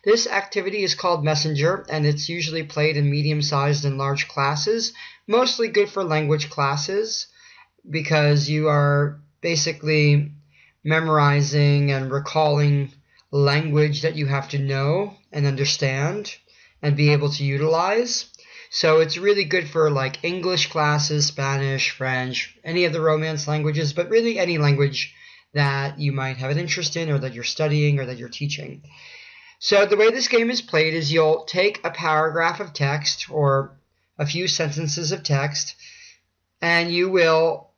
This activity is called Messenger, and it's usually played in medium-sized and large classes, mostly good for language classes because you are basically memorizing and recalling language that you have to know and understand and be able to utilize. So it's really good for like English classes, Spanish, French, any of the Romance languages, but really any language that you might have an interest in or that you're studying or that you're teaching. So the way this game is played is you'll take a paragraph of text or a few sentences of text, and you will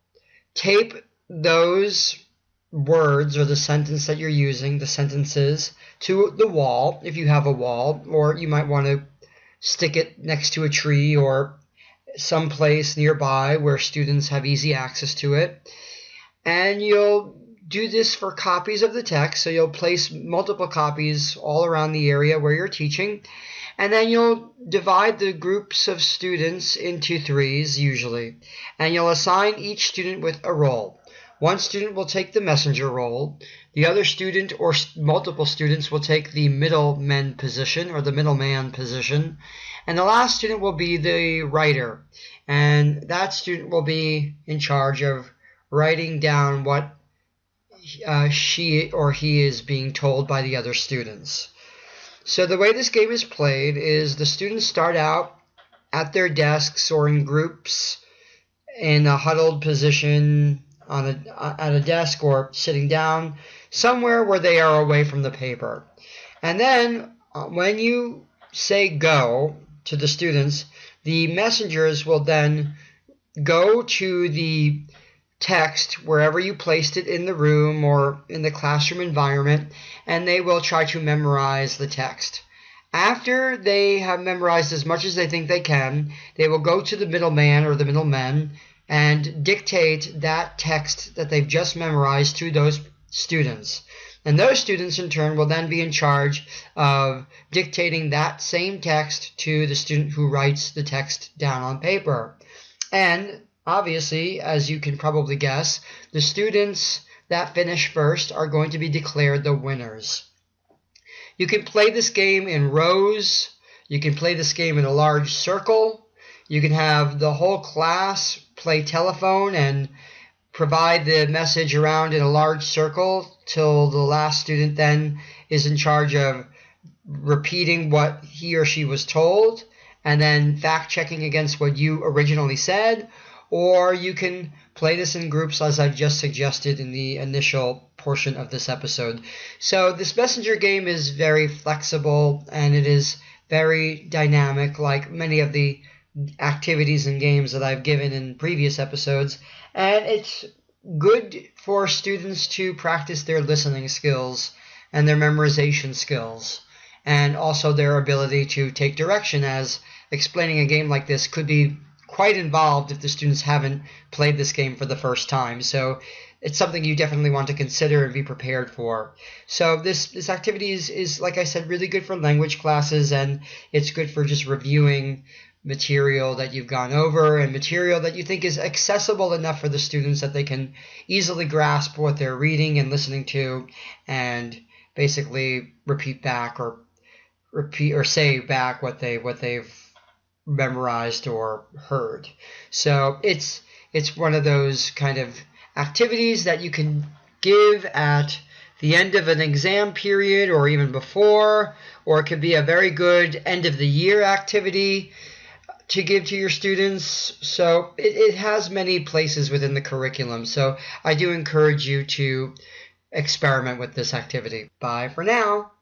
tape those words or the sentence that you're using, the sentences, to the wall if you have a wall, or you might want to stick it next to a tree or someplace nearby where students have easy access to it. And you'll do this for copies of the text, so you'll place multiple copies all around the area where you're teaching, and then you'll divide the groups of students into threes usually, and you'll assign each student with a role. One student will take the messenger role, the other student or multiple students will take the middleman position or the middleman position, and the last student will be the writer, and that student will be in charge of writing down what she or he is being told by the other students. So the way this game is played is the students start out at their desks or in groups in a huddled position at a desk or sitting down somewhere where they are away from the paper. And then when you say go to the students, the messengers will then go to the text wherever you placed it in the room or in the classroom environment, and they will try to memorize the text. After they have memorized as much as they think they can, they will go to the middleman or the middlemen and dictate that text that they've just memorized to those students. And those students in turn will then be in charge of dictating that same text to the student who writes the text down on paper. And obviously, as you can probably guess, the students that finish first are going to be declared the winners. You can play this game in rows. You can play this game in a large circle. You can have the whole class play telephone and provide the message around in a large circle till the last student then is in charge of repeating what he or she was told and then fact-checking against what you originally said. Or you can play this in groups as I've just suggested in the initial portion of this episode. So this messenger game is very flexible and it is very dynamic, like many of the activities and games that I've given in previous episodes. And it's good for students to practice their listening skills and their memorization skills, and also their ability to take direction, as explaining a game like this could be quite involved if the students haven't played this game for the first time. So it's something you definitely want to consider and be prepared for. So this activity is, like I said, really good for language classes, and it's good for just reviewing material that you've gone over and material that you think is accessible enough for the students that they can easily grasp what they're reading and listening to and basically repeat back or say back what they've memorized or heard. So it's one of those kind of activities that you can give at the end of an exam period or even before, or it could be a very good end of the year activity to give to your students. So it has many places within the curriculum. So I do encourage you to experiment with this activity. Bye for now.